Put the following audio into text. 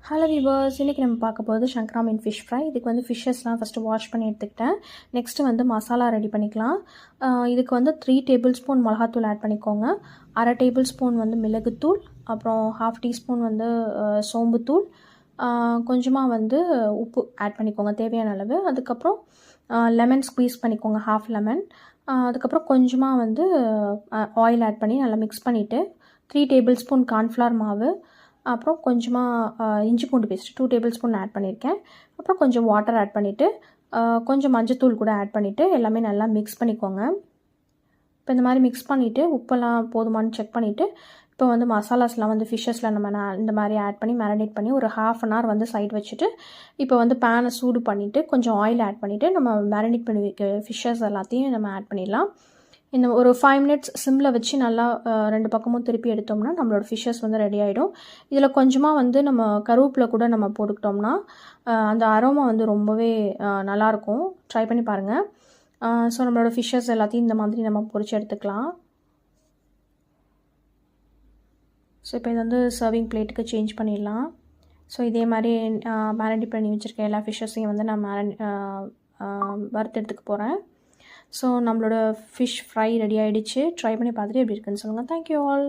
Hello viewers, இன்றைக்கி நம்ம பார்க்க போகிறது சங்கரா மீன் ஃபிஷ் ஃப்ரை. இதுக்கு வந்து ஃபிஷ்ஷஸ்லாம் ஃபஸ்ட்டு வாஷ் பண்ணி எடுத்துக்கிட்டேன். நெக்ஸ்ட்டு வந்து மசாலா ரெடி பண்ணிக்கலாம். இதுக்கு வந்து 3 டேபிள் ஸ்பூன் மிளகாத்தூள் ஆட் பண்ணிக்கோங்க. 1/2 டேபிள் ஸ்பூன் வந்து மிளகுத்தூள், அப்புறம் 1/2 டீஸ்பூன் வந்து சோம்புத்தூள், கொஞ்சமாக வந்து உப்பு ஆட் பண்ணிக்கோங்க தேவையான அளவு. அதுக்கப்புறம் லெமன் ஸ்க்வீஸ் பண்ணிக்கோங்க, 1/2 லெமன். அதுக்கப்புறம் கொஞ்சமாக வந்து ஆயில் ஆட் பண்ணி நல்லா மிக்ஸ் பண்ணிவிட்டு 3 டேபிள் ஸ்பூன் கார்ன்ஃப்ளவர் மாவு, அப்புறம் கொஞ்சமாக இஞ்சி பூண்டு பேஸ்ட் 2 டேபிள் ஸ்பூன் ஆட் பண்ணியிருக்கேன். அப்புறம் கொஞ்சம் வாட்டர் ஆட் பண்ணிவிட்டு கொஞ்சம் மஞ்சத்தூள் கூட ஆட் பண்ணிவிட்டு எல்லாமே நல்லா மிக்ஸ் பண்ணிக்கோங்க. இப்போ இந்த மாதிரி மிக்ஸ் பண்ணிவிட்டு உப்பெல்லாம் போதுமானு செக் பண்ணிவிட்டு இப்போ வந்து மசாலாஸ்லாம் வந்து ஃபிஷ்ஷஸில் நம்ம இந்த மாதிரி ஆட் பண்ணி மேரினேட் பண்ணி ஒரு 1/2 அன் ஹவர் வந்து சைட் வச்சுட்டு இப்போ வந்து பேனை சூடு பண்ணிவிட்டு கொஞ்சம் ஆயில் ஆட் பண்ணிவிட்டு நம்ம மேரினேட் பண்ணி வைக்க ஃபிஷ்ஷஸ் எல்லாத்தையும் நம்ம ஆட் பண்ணிடலாம். இந்த ஒரு 5 மினிட்ஸ் சிம்மில் வச்சு நல்லா 2 பக்கமும் திருப்பி எடுத்தோம்னா நம்மளோட ஃபிஷ்ஷஸ் வந்து ரெடி ஆகிடும். இதில் கொஞ்சமாக வந்து நம்ம கருவேப்பிலை கூட நம்ம போட்டுக்கிட்டோம்னா அந்த அரோமா வந்து ரொம்பவே நல்லாயிருக்கும். ட்ரை பண்ணி பாருங்கள். ஸோ நம்மளோட ஃபிஷ்ஷஸ் எல்லாத்தையும் இந்த மாதிரி நம்ம பொரிச்சு எடுத்துக்கலாம். ஸோ இப்போ இது வந்து சர்விங் பிளேட்டுக்கு சேஞ்ச் பண்ணிடலாம். ஸோ இதே மாதிரி மேரினேட் பண்ணி வச்சுருக்க எல்லா ஃபிஷ்ஷஸையும் வந்து நான் வறுத்து எடுத்துக்க போகிறேன். ஸோ நம்மளோட ஃபிஷ் ஃப்ரை ரெடி ஆகிடுச்சு. ட்ரை பண்ணி பார்த்துட்டு எப்படி இருக்குன்னு சொல்லுங்கள். Thank you all.